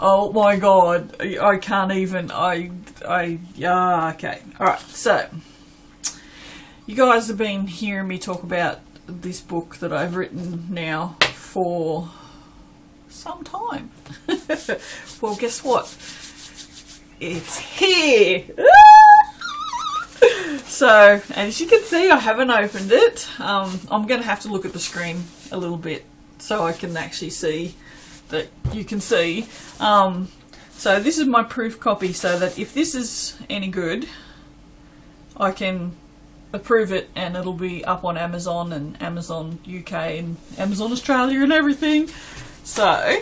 Oh my god, I can't even, yeah, okay. Alright, so, you guys have been hearing me talk about this book that I've written now for some time. Well, guess what? It's here! So, as you can see, I haven't opened it. I'm going to have to look at the screen a little bit so I can actually see that you can see. So this is my proof copy, so that if this is any good, I can approve it and it'll be up on Amazon and Amazon UK and Amazon Australia and everything. So,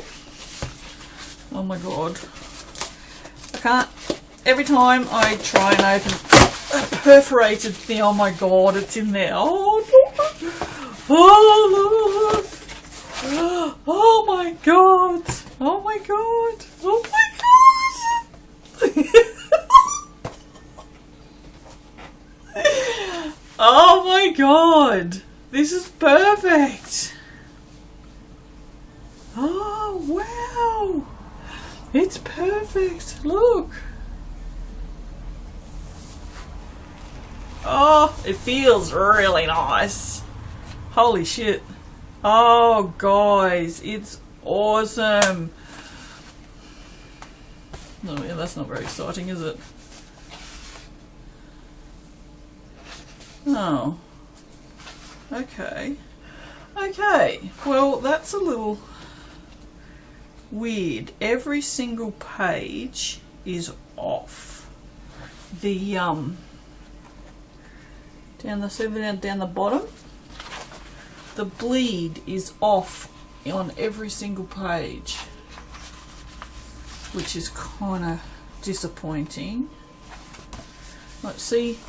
oh my god, I can't, every time I try and open a perforated thing, oh my god, it's in there. Oh Lord, oh Lord, oh my god, oh my god, oh my god. Oh my god, this is perfect. Oh wow, it's perfect, look. Oh, it feels really nice. Holy shit. Oh guys, it's awesome. Oh yeah, that's not very exciting, is it? Oh. Okay. Okay. Well, that's a little weird. Every single page is off. The down the bottom, the bleed is off on every single page, which is kind of disappointing. Let's see.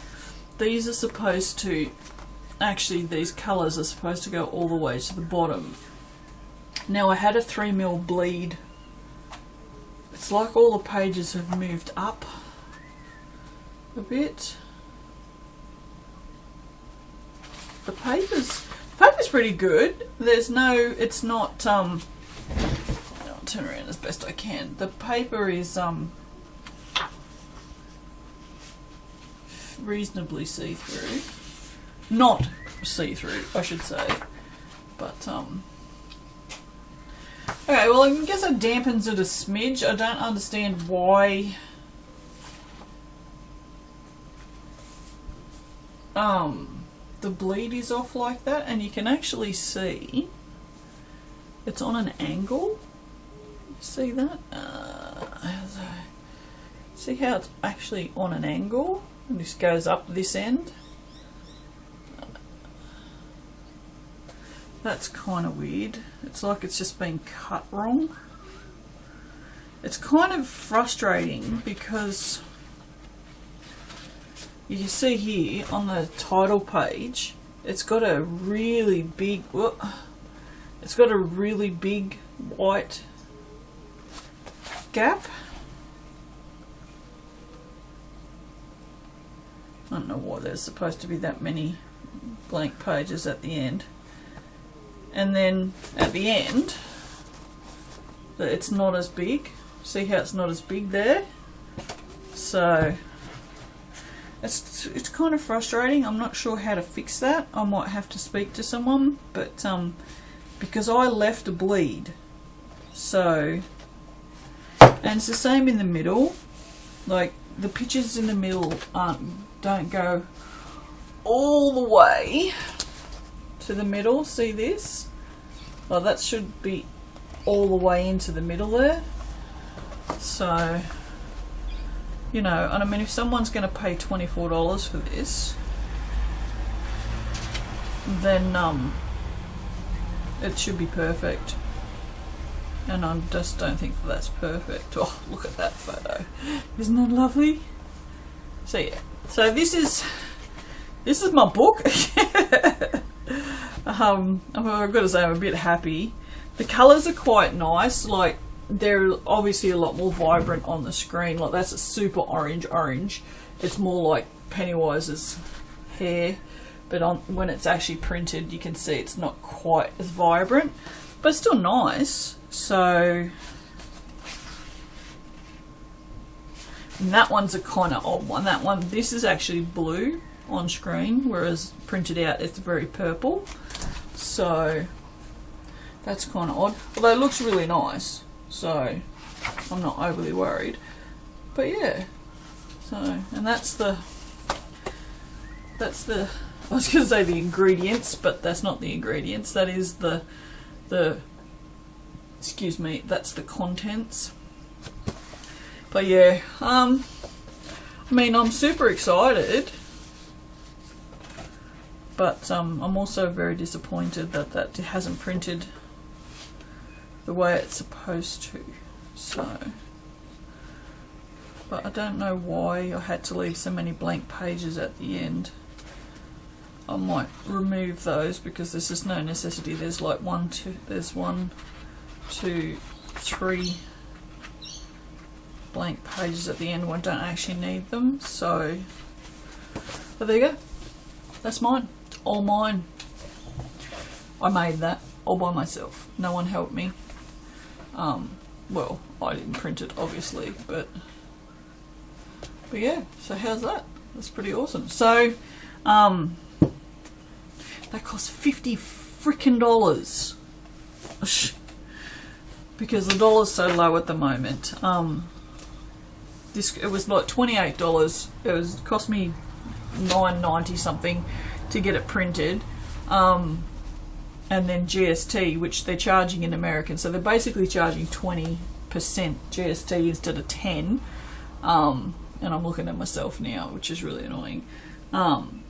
These are supposed to, actually these colours are supposed to go all the way to the bottom. Now I had a 3mm bleed. It's like all the pages have moved up a bit. The paper's pretty good. There's no, it's not, I'll turn around as best I can. The paper is, reasonably see-through. Not see-through, I should say. But, okay, well, I guess it dampens it a smidge. I don't understand why, the bleed is off like that, and you can actually see it's on an angle. See that? See how it's actually on an angle? And this goes up this end. That's kind of weird. It's like it's just been cut wrong. It's kind of frustrating because you see here on the title page, it's got a really big, it's got a really big white gap. I don't know why there's supposed to be that many blank pages at the end. And then at the end, it's not as big. See how it's not as big there? So it's kind of frustrating. I'm not sure how to fix that. I might have to speak to someone, but because I left a bleed. So, and it's the same in the middle. Like the pictures in the middle don't go all the way to the middle. See this? Well, that should be all the way into the middle there. So, you know, and I mean, if someone's going to pay $24 for this, then it should be perfect. And I just don't think that's perfect. Oh, look at that photo. Isn't that lovely? So yeah. So this is my book. I've got to say I'm a bit happy. The colours are quite nice. Like, they're obviously a lot more vibrant on the screen. Like, that's a super orange. It's more like Pennywise's hair, but when it's actually printed, you can see it's not quite as vibrant, but it's still nice. So And that one's a kind of odd one. That one, this is actually blue on screen, whereas printed out it's very purple. So that's kind of odd. Although it looks really nice, so I'm not overly worried. But yeah, so, and that's the, I was going to say the ingredients, but that's not the ingredients. That is the excuse me, that's the contents. But yeah, I mean, I'm super excited, but I'm also very disappointed that that hasn't printed the way it's supposed to. So, but I don't know why I had to leave so many blank pages at the end. I might remove those because there's just no necessity. There's like there's 1, 2, 3 blank pages at the end where I don't actually need them. So, but there you go. That's mine. It's all mine. I made that all by myself. No one helped me. Well, I didn't print it obviously, but yeah. So how's that? That's pretty awesome. So, that cost $50 freaking because the dollar's so low at the moment. It was like $28. It cost me $9.90 something to get it printed, and then GST, which they're charging in American, so they're basically charging 20% GST instead of 10. And I'm looking at myself now, which is really annoying. And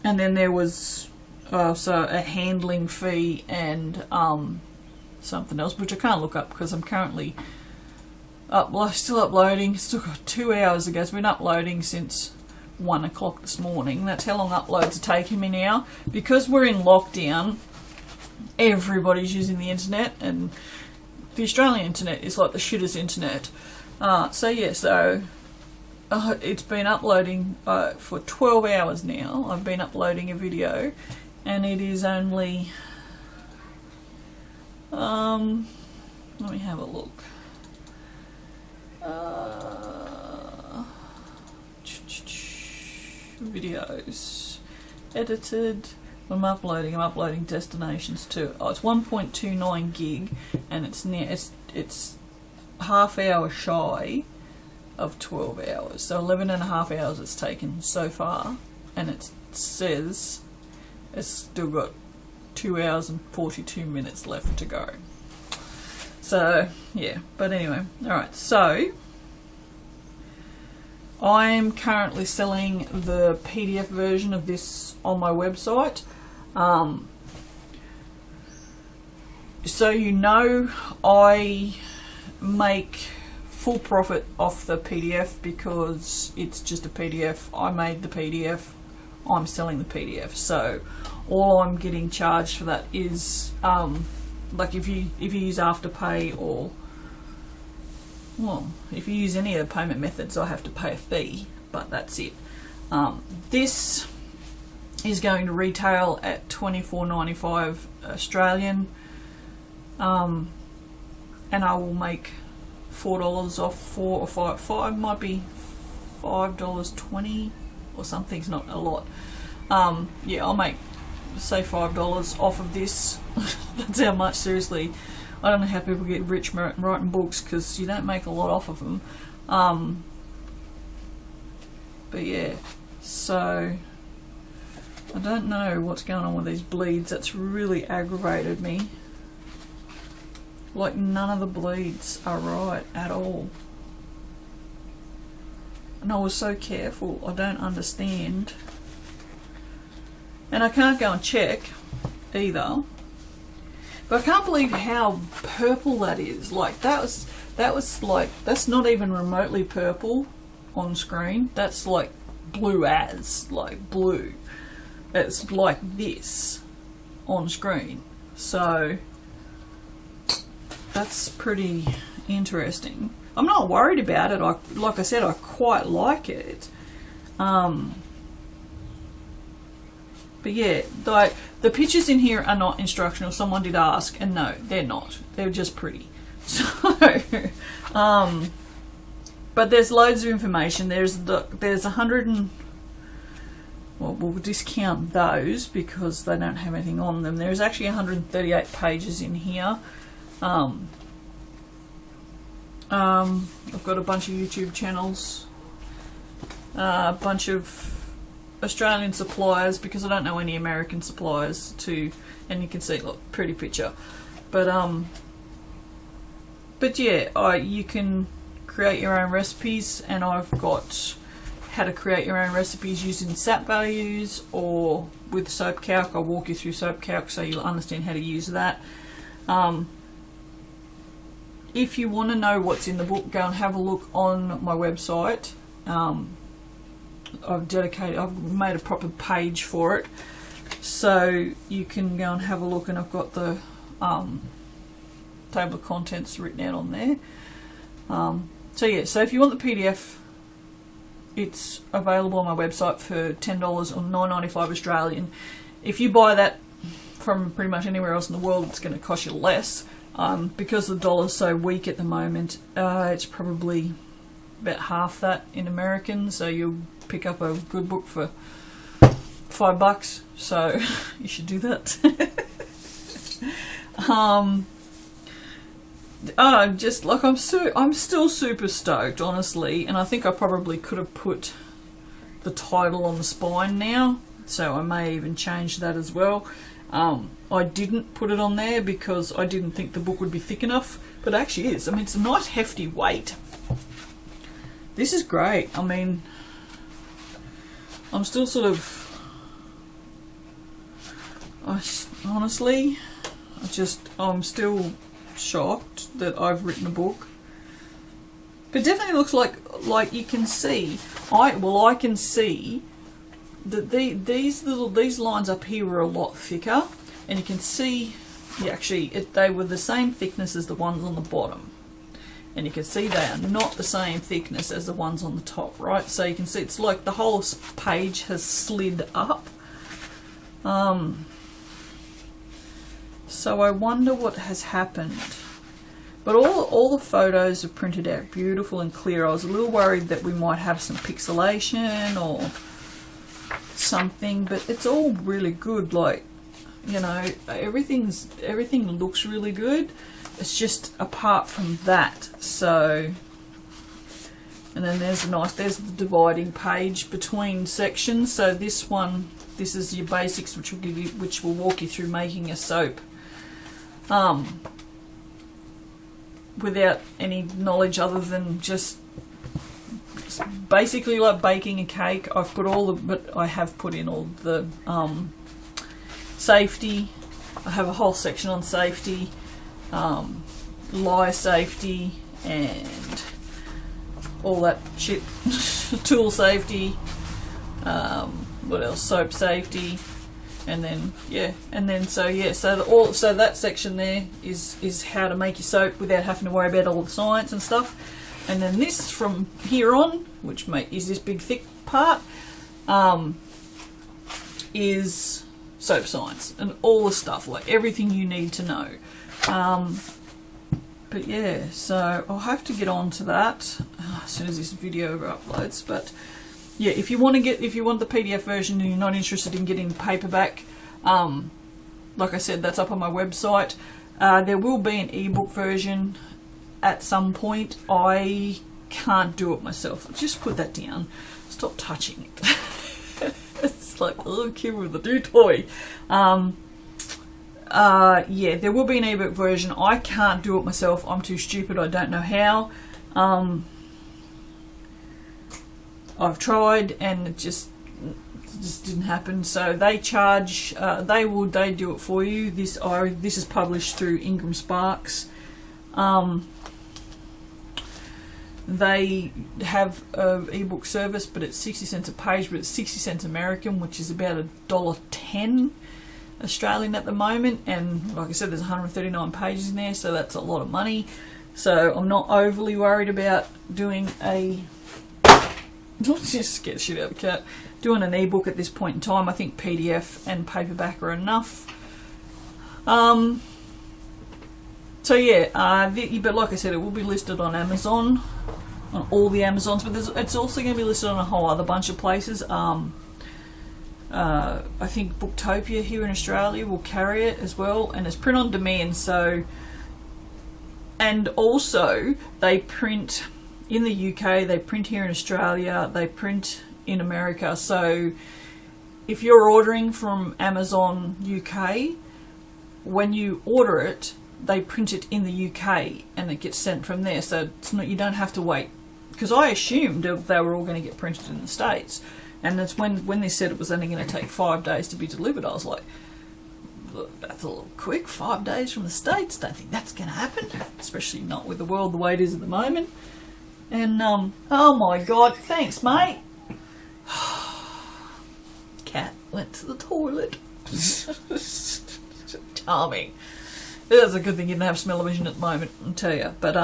then there was so a handling fee and something else, which I can't look up because I'm currently still uploading. Still got 2 hours ago. It's been uploading since 1 o'clock this morning. That's how long uploads are taking me now. Because we're in lockdown, everybody's using the internet, and the Australian internet is like the shittest internet. So yeah, it's been uploading for 12 hours now. I've been uploading a video, and it is only let me have a look. Videos edited. I'm uploading destinations too. Oh, it's 1.29 gig, and it's half hour shy of 12 hours. So 11 and a half hours it's taken so far, and it says it's still got 2 hours and 42 minutes left to go. So yeah, but anyway, alright, so I'm currently selling the PDF version of this on my website. So you know, I make full profit off the PDF because it's just a PDF. I made the PDF, I'm selling the PDF, so all I'm getting charged for that is like if you use Afterpay, or well, if you use any of the payment methods, I have to pay a fee, but that's it. This is going to retail at $24.95 Australian, and I will make $4 off, 4 or 5 might be $5.20 or something. It's not a lot. Yeah, I'll make, say, $5 off of this. That's how much, seriously. I don't know how people get rich writing books, because you don't make a lot off of them. But yeah, so I don't know what's going on with these bleeds. That's really aggravated me. Like, none of the bleeds are right at all. And I was so careful. I don't understand. And I can't go and check either. But I can't believe how purple that is. Like, that was like, that's not even remotely purple on screen. That's like blue as, like blue. It's like this on screen. So that's pretty interesting. I'm not worried about it. Like I said, I quite like it. But yeah, like, the pictures in here are not instructional. Someone did ask, and no, they're not. They're just pretty. So, but there's loads of information. There's 100 and, well, we'll discount those because they don't have anything on them. There's actually 138 pages in here. I've got a bunch of YouTube channels, a bunch of Australian suppliers because I don't know any American suppliers to, and you can see, look, pretty picture. But yeah, you can create your own recipes, and I've got how to create your own recipes using sap values or with soap calc. I'll walk you through soap calc so you'll understand how to use that. If you want to know what's in the book, go and have a look on my website. I've made a proper page for it, so you can go and have a look, and I've got the table of contents written out on there. So yeah, so if you want the PDF, it's available on my website for $10 or $9.95 Australian. If you buy that from pretty much anywhere else in the world, it's going to cost you less. Because the dollar's so weak at the moment, it's probably about half that in American, so you'll pick up a good book for $5, so you should do that. Just like I'm still super stoked, honestly, and I think I probably could have put the title on the spine now, so I may even change that as well. I didn't put it on there because I didn't think the book would be thick enough, but it actually is. I mean, it's a nice hefty weight. This is great. I mean, I'm still sort of, honestly, I'm still shocked that I've written a book. But it definitely looks like you can see, I can see that these lines up here were a lot thicker, and you can see, they were the same thickness as the ones on the bottom, and you can see they are not the same thickness as the ones on the top, right? So you can see it's like the whole page has slid up. So I wonder what has happened. But all the photos are printed out beautiful and clear. I was a little worried that we might have some pixelation or something, but it's all really good. Like, you know, everything looks really good. It's just apart from that. So, and then there's the dividing page between sections. So this is your basics, which will walk you through making a soap. Without any knowledge other than just basically like baking a cake. I have put in all the safety. I have a whole section on safety, lye safety, and all that shit. Tool safety. What else? Soap safety. And then so that section there is how to make your soap without having to worry about all the science and stuff. And then this from here on, which is this big thick part, is soap science and all the stuff, like everything you need to know. But yeah, so I'll have to get on to that as soon as this video uploads. But yeah, if you want the PDF version and you're not interested in getting the paperback, like I said, that's up on my website. There will be an ebook version at some point. I can't do it myself. Just put that down. Stop touching it. It's like a little kid with a new toy. Yeah, there will be an ebook version. I can't do it myself. I'm too stupid. I don't know how. I've tried and it just didn't happen. So they charge. They do it for you. This is published through Ingram Sparks. They have an ebook service, but it's 60 cents a page, but it's 60 cents American, which is about $1.10 Australian at the moment. And like I said, there's 139 pages in there, so that's a lot of money. So I'm not overly worried about doing just get shit out of the cat. Doing an ebook at this point in time. I think PDF and paperback are enough. So yeah, but like I said, it will be listed on Amazon. on all the Amazons, but it's also going to be listed on a whole other bunch of places. I think Booktopia here in Australia will carry it as well, and it's print on demand. So, and also they print in the UK, they print here in Australia, they print in America. So if you're ordering from Amazon UK, when you order it, they print it in the UK and it gets sent from there. So it's not, you don't have to wait, because I assumed they were all going to get printed in the States. And it's when they said it was only going to take 5 days to be delivered, I was like, look, that's a little quick. 5 days from the States, don't think that's going to happen, especially not with the world the way it is at the moment. And oh my god, thanks mate. Cat went to the toilet. Charming. That's a good thing you didn't have smell-o-vision at the moment, I'll tell you. But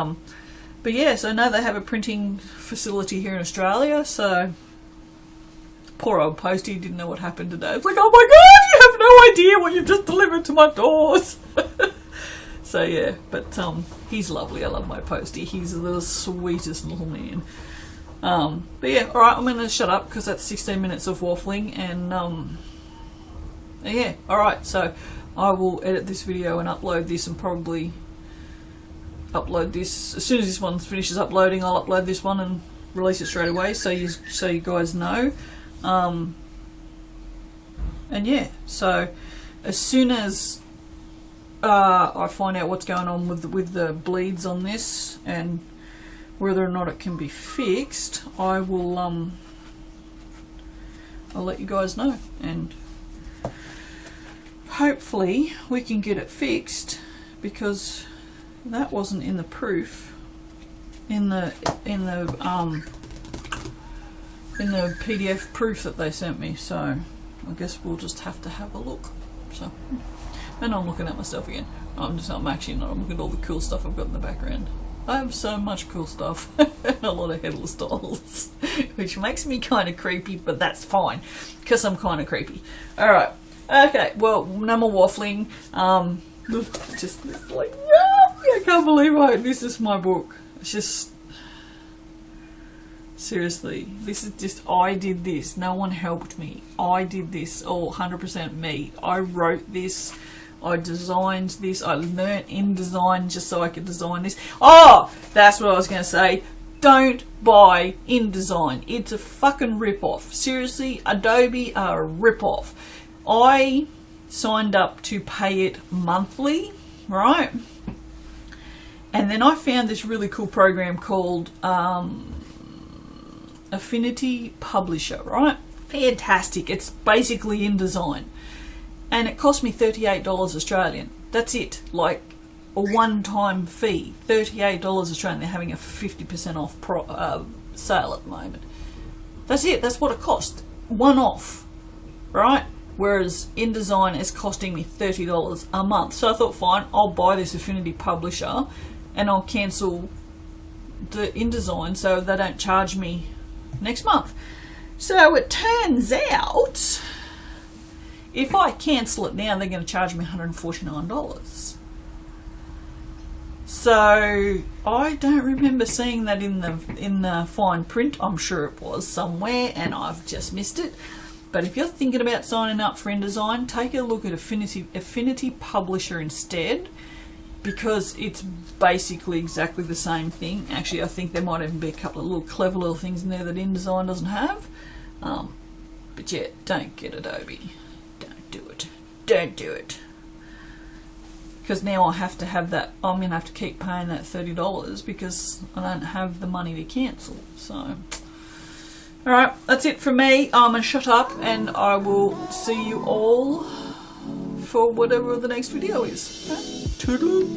yeah, so now they have a printing facility here in Australia, so poor old Postie didn't know what happened today. It's like, oh my god, you have no idea what you've just delivered to my doors. So yeah, but he's lovely. I love my Postie. He's the sweetest little man. But yeah, alright, I'm going to shut up because that's 16 minutes of waffling. And yeah, alright, so I will edit this video and upload this, and probably upload this as soon as this one finishes uploading. I'll upload this one and release it straight away, so you guys know. And yeah, so as soon as I find out what's going on with the bleeds on this and whether or not it can be fixed, I will I'll let you guys know, and hopefully we can get it fixed, because that wasn't in the proof in the PDF proof that they sent me. So I guess we'll just have to have a look. So, and I'm looking at myself again. I'm actually not. I'm looking at all the cool stuff I've got in the background. I have so much cool stuff. And a lot of headless dolls, which makes me kind of creepy, but that's fine because I'm kind of creepy. All right. Okay. Well, no more waffling. Just like, yeah, I can't believe this is my book. It's just, seriously, this is just, I did this. No one helped me. I did this all 100% me. I wrote this. I designed this. I learnt InDesign just so I could design this. Oh, that's what I was going to say. Don't buy InDesign. It's a fucking rip-off. Seriously, Adobe are a rip-off. I signed up to pay it monthly, right? And then I found this really cool program called Affinity Publisher, right? Fantastic. It's basically InDesign. And it cost me $38 Australian. That's it. Like a one-time fee. $38 Australian. They're having a 50% off sale at the moment. That's it. That's what it cost. One off. Right? Whereas InDesign is costing me $30 a month. So I thought, fine, I'll buy this Affinity Publisher and I'll cancel the InDesign so they don't charge me next month. So it turns out, if I cancel it now, they're going to charge me $149. So I don't remember seeing that in the fine print. I'm sure it was somewhere and I've just missed it. But if you're thinking about signing up for InDesign, take a look at Affinity Publisher instead, because it's basically exactly the same thing. Actually, I think there might even be a couple of little clever little things in there that InDesign doesn't have. But yeah, don't get Adobe. Don't do it. Don't do it. Because now I have to have that. I'm going to have to keep paying that $30 because I don't have the money to cancel. So, alright, that's it from me. I'm going to shut up and I will see you all for whatever the next video is. Okay? Toodaloo.